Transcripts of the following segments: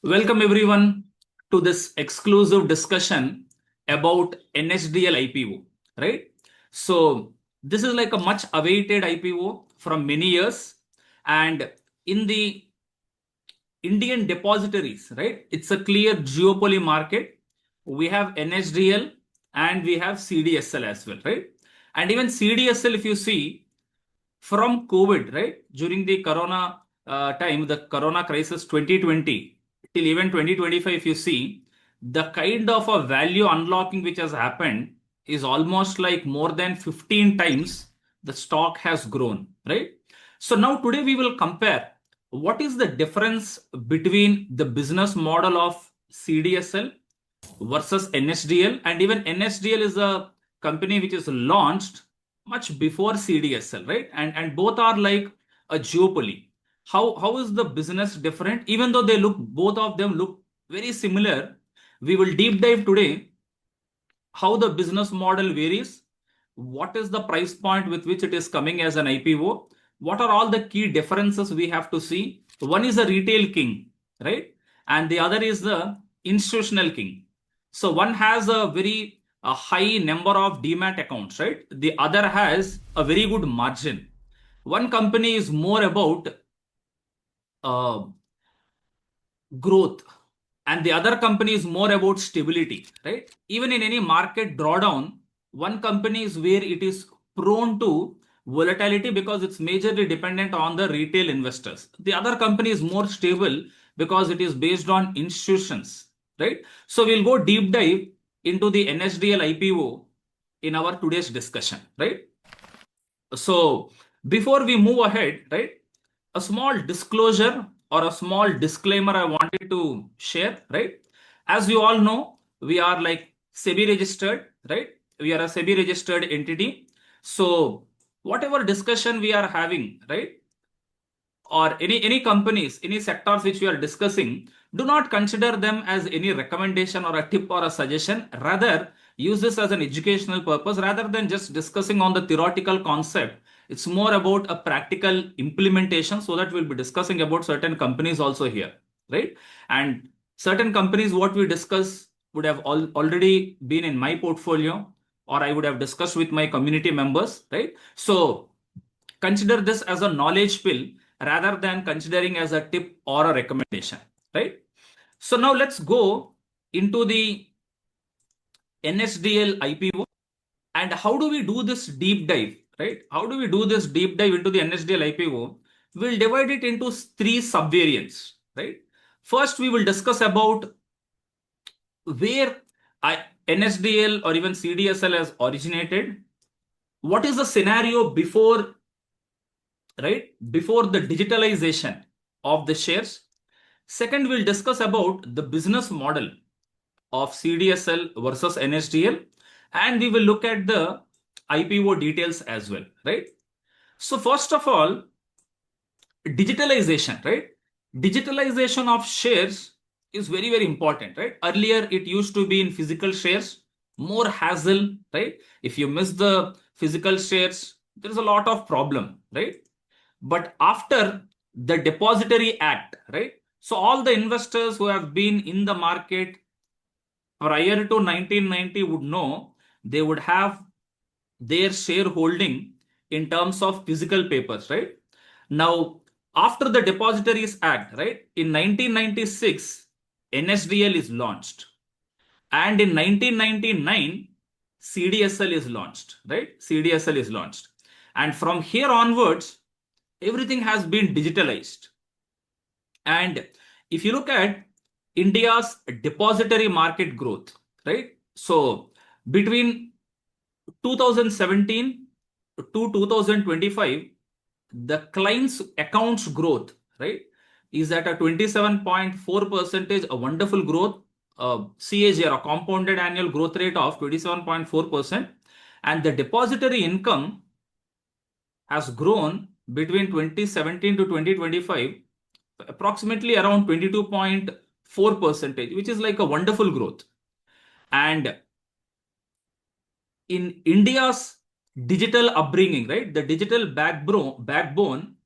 Welcome everyone to this exclusive discussion about NSDL IPO, right? So this is like a much awaited IPO from many years, and in the Indian depositories, right? It's a clear duopoly market. We have NSDL and we have CDSL as well, right? And even CDSL, if you see, from COVID, right? During the Corona time, the Corona crisis 2020 till even 2025, if you see, the kind of a value unlocking which has happened is almost like more than 15 times the stock has grown, right? So now today we will compare what is the difference between the business model of CDSL versus NSDL, and even NSDL is a company which is launched much before CDSL, right? And both are like a duopoly. How is the business different? Even though they look, both of them look very similar, we will deep dive today how the business model varies, what is the price point with which it is coming as an IPO, what are all the key differences we have to see. One is a retail king, right? And the other is the institutional king. So one has a very high number of demat accounts, right? The other has a very good margin. One company is more about uh, growth, and the other company is more about stability, right? Even in any market drawdown, one company is where it is prone to volatility because it's majorly dependent on the retail investors. The other company is more stable because it is based on institutions, right? So we'll go deep dive into the NSDL IPO in our today's discussion, right? So before we move ahead, right, a small disclosure or a small disclaimer I wanted to share, right? As you all know, we are like SEBI registered, right? We are a SEBI registered entity. So whatever discussion we are having, right, or any companies, any sectors which we are discussing, do not consider them as any recommendation or a tip or a suggestion. Rather, use this as an educational purpose rather than just discussing on the theoretical concept. It's more about a practical implementation, so that we'll be discussing about certain companies also here, right? And certain companies what we discuss would have already been in my portfolio, or I would have discussed with my community members, right? So consider this as a knowledge pill rather than considering as a tip or a recommendation, right? So now let's go into the NSDL IPO, and how do we do this deep dive, right? How do we do this deep dive into the NSDL IPO? We'll divide it into three subvariants, right? First, we will discuss about where NSDL or even CDSL has originated. What is the scenario before, right, before the digitalization of the shares? Second, we'll discuss about the business model of CDSL versus NSDL, and we will look at the IPO details as well, right? So first of all, digitalization, right? Digitalization of shares is very, very important, right? Earlier, it used to be in physical shares, more hassle, right? If you miss the physical shares, there's a lot of problem, right? But after the Depository Act, right? So all the investors who have been in the market prior to 1990 would know they would have their shareholding in terms of physical papers, right? Now, after the Depositories Act, right, in 1996, NSDL is launched. And in 1999, CDSL is launched, right? CDSL is launched. And from here onwards, everything has been digitalized. And if you look at India's depository market growth, right? So between 2017 to 2025, the clients accounts growth, right, is at a 27.4 percentage, a wonderful growth, CAGR, a compounded annual growth rate of 27.4%. And the depository income has grown between 2017 to 2025 approximately around 22.4 percentage, which is like a wonderful growth. And in India's digital upbringing, right, the digital backbone,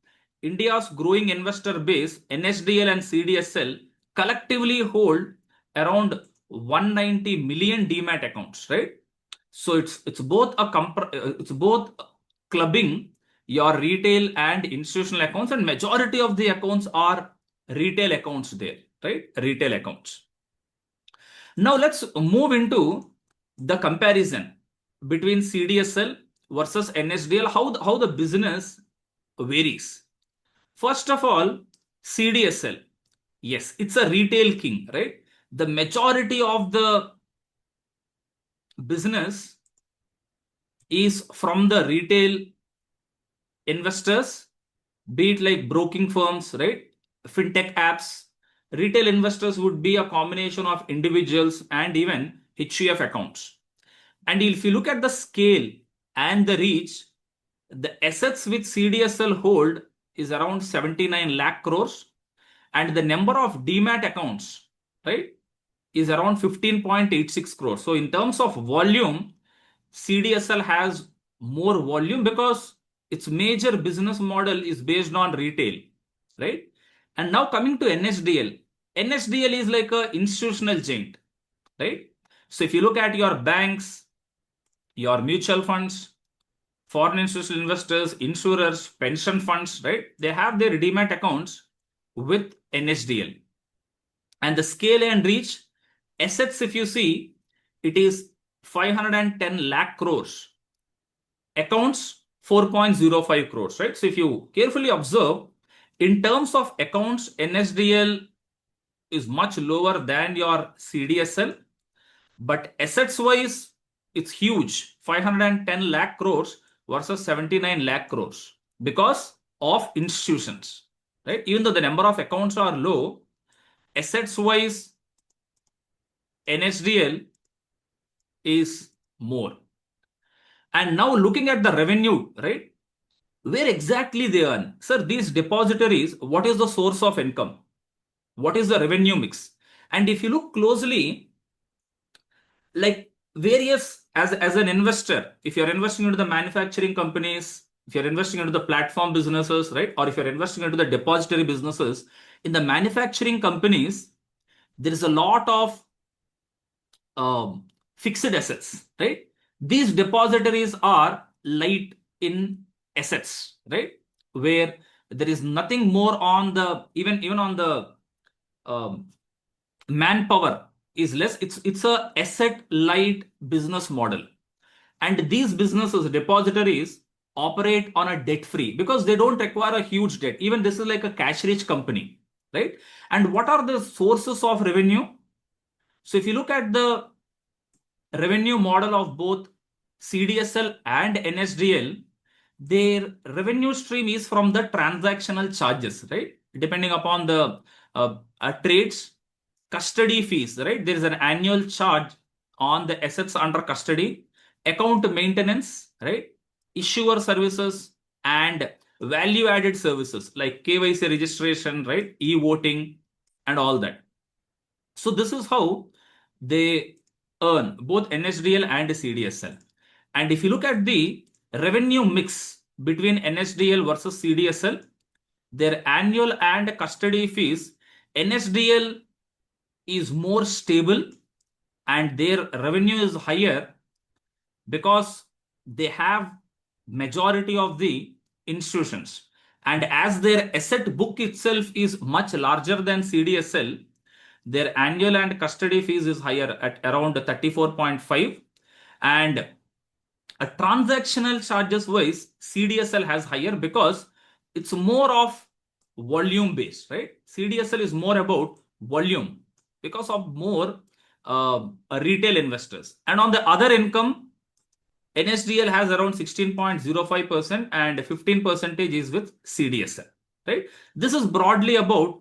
India's growing investor base, NSDL and CDSL collectively hold around 190 million demat accounts, right? So it's both it's both clubbing your retail and institutional accounts, and majority of the accounts are retail accounts there, right? Retail accounts. Now let's move into the comparison between CDSL versus NSDL, how the business varies. First of all, CDSL, yes, it's a retail king, right? The majority of the business is from the retail investors, be it like broking firms, right? Fintech apps. Retail investors would be a combination of individuals and even HUF accounts. And if you look at the scale and the reach, the assets which CDSL hold is around 79 lakh crores, and the number of demat accounts, right, is around 15.86 crores. So in terms of volume, CDSL has more volume because its major business model is based on retail, right? And now coming to NSDL, NSDL is like a institutional giant, right? So if you look at your banks, your mutual funds, foreign institutional investors, insurers, pension funds, right? They have their demat accounts with NSDL. And the scale and reach, assets, if you see, it is 510 lakh crores. Accounts, 4.05 crores, right? So if you carefully observe, in terms of accounts, NSDL is much lower than your CDSL, but assets wise, it's huge, 510 lakh crores versus 79 lakh crores because of institutions, right? Even though the number of accounts are low, assets wise, NSDL is more. And now looking at the revenue, right? Where exactly they earn? Sir, these depositories, what is the source of income? What is the revenue mix? And if you look closely, like various, as an investor, if you're investing into the manufacturing companies, if you're investing into the platform businesses, right? Or if you're investing into the depository businesses, in the manufacturing companies, there is a lot of fixed assets, right? These depositories are light in assets, right? Where there is nothing more on the even on the um, manpower is less. It's a asset light business model, and these businesses depositories operate on a debt free because they don't require a huge debt. Even this is like a cash rich company, right? And what are the sources of revenue? So if you look at the revenue model of both CDSL and NSDL, their revenue stream is from the transactional charges, right? Depending upon the trades, custody fees, right? There is an annual charge on the assets under custody, account maintenance, right? Issuer services and value added services like KYC registration, right? E-voting and all that. So this is how they earn both NSDL and CDSL. And if you look at the revenue mix between NSDL versus CDSL, their annual and custody fees, NSDL is more stable and their revenue is higher because they have majority of the institutions. And as their asset book itself is much larger than CDSL, their annual and custody fees is higher at around 34.5, and a transactional charges wise CDSL has higher because it's more of volume based, right? CDSL is more about volume because of more retail investors. And on the other income, NSDL has around 16.05% and 15% is with CDSL, right? This is broadly about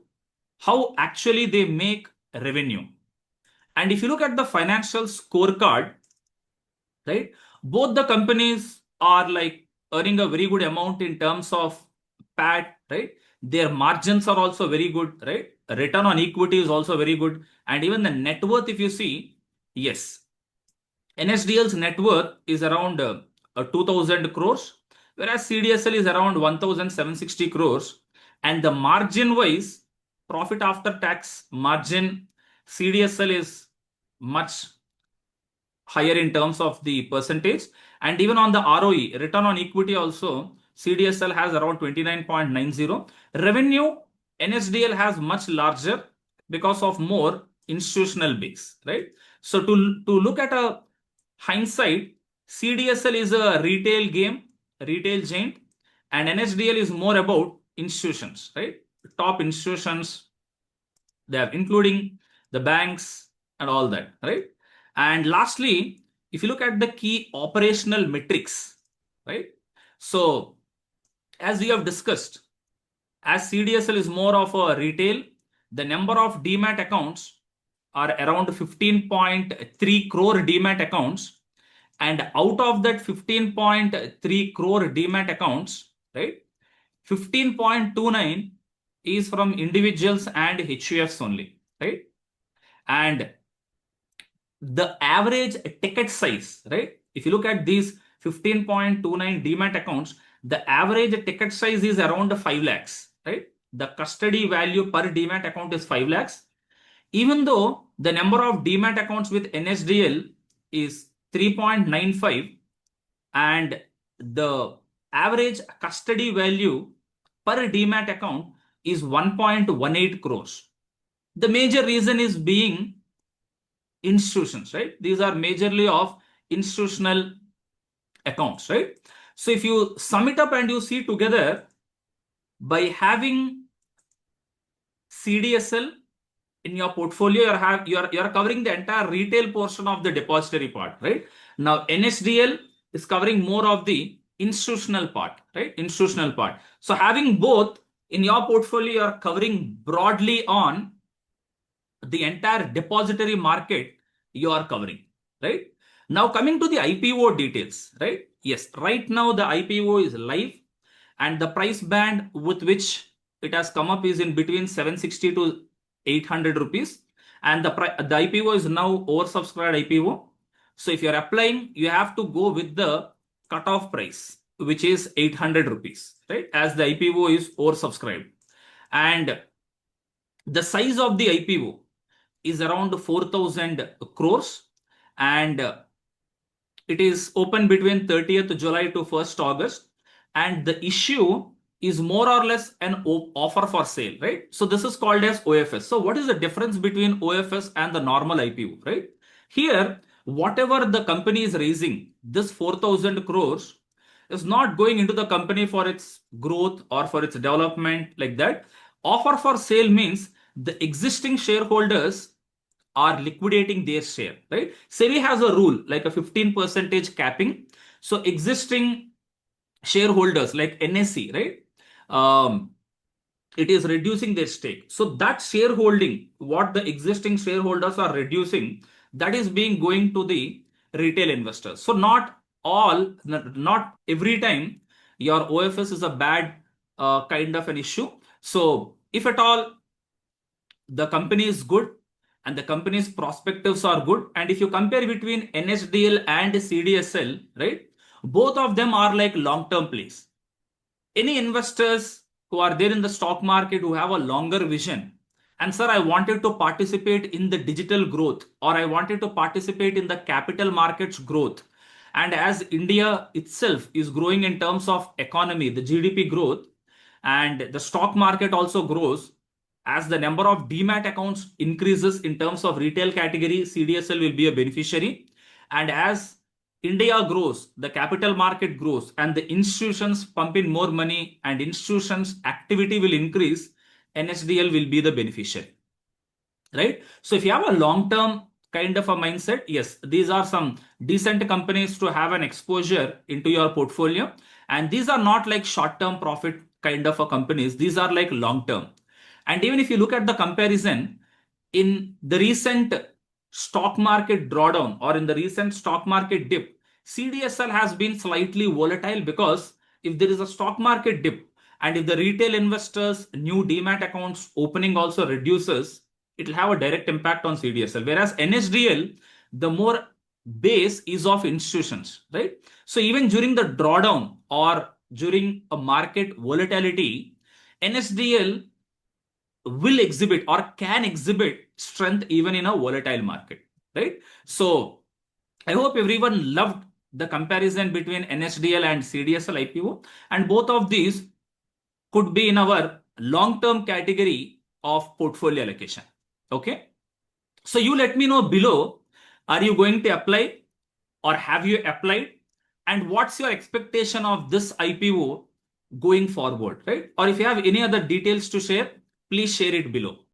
how actually they make revenue. And if you look at the financial scorecard, right, both the companies are like earning a very good amount in terms of PAT, right? Their margins are also very good, right? Return on equity is also very good. And even the net worth, if you see, yes, NSDL's net worth is around 2000 crores, whereas CDSL is around 1760 crores. And the margin wise, profit after tax margin, CDSL is much higher in terms of the percentage. And even on the ROE, return on equity also, CDSL has around 29.90. Revenue, NSDL has much larger because of more institutional base, right? So to look at a hindsight, CDSL is a retail game, retail giant, and NSDL is more about institutions, right? Top institutions, they are including the banks and all that, right? And lastly, if you look at the key operational metrics, right? So as we have discussed, as CDSL is more of a retail, the number of demat accounts are around 15.3 crore demat accounts. And out of that 15.3 crore demat accounts, right, 15.29 is from individuals and HUFs only, right? And the average ticket size, right? If you look at these 15.29 demat accounts, the average ticket size is around 5 lakhs, right? The custody value per demat account is 5 lakhs. Even though the number of demat accounts with NSDL is 3.95 and the average custody value per demat account is 1.18 crores. The major reason is being institutions, right? These are majorly of institutional accounts, right? So if you sum it up and you see together, by having CDSL in your portfolio, you're covering the entire retail portion of the depository part, right? Now NSDL is covering more of the institutional part, right? Institutional part. So having both in your portfolio, you're covering broadly on the entire depository market you are covering, right? Now coming to the IPO details, right? Yes, right now the IPO is live and the price band with which it has come up is in between 760 to 800 rupees. And the IPO is now oversubscribed IPO. So if you're applying, you have to go with the cutoff price, which is 800 rupees, right? As the IPO is oversubscribed. And the size of the IPO is around 4,000 crores and it is open between 30th July to 1st August and the issue is more or less an offer for sale, right? So this is called as OFS. So what is the difference between OFS and the normal IPO, right? Here, whatever the company is raising, this 4,000 crores is not going into the company for its growth or for its development like that. Offer for sale means the existing shareholders are liquidating their share, right? SEBI has a rule like a 15% capping. So existing shareholders like NSE, right? It is reducing their stake. So that shareholding, what the existing shareholders are reducing, that is being going to the retail investors. So not every time your OFS is a bad kind of an issue. So if at all the company is good and the company's perspectives are good. And if you compare between NSDL and CDSL, right, both of them are like long-term plays. Any investors who are there in the stock market who have a longer vision, and sir, I wanted to participate in the digital growth or I wanted to participate in the capital markets growth. And as India itself is growing in terms of economy, the GDP growth, and the stock market also grows, as the number of demat accounts increases in terms of retail category, CDSL will be a beneficiary. And as India grows, the capital market grows, and the institutions pump in more money and institutions' activity will increase, NSDL will be the beneficiary, right? So if you have a long-term kind of a mindset, yes, these are some decent companies to have an exposure into your portfolio. And these are not like short-term profit kind of a companies. These are like long-term. And even if you look at the comparison in the recent stock market drawdown or in the recent stock market dip, CDSL has been slightly volatile because if there is a stock market dip and if the retail investors new demat accounts opening also reduces, it will have a direct impact on CDSL. Whereas NSDL, the more base is of institutions, right? So even during the drawdown or during a market volatility, NSDL will exhibit or can exhibit strength even in a volatile market, right? So I hope everyone loved the comparison between NSDL and CDSL IPO, and both of these could be in our long-term category of portfolio allocation. Okay. So you let me know below, are you going to apply or have you applied? And what's your expectation of this IPO going forward, right? Or if you have any other details to share, please share it below.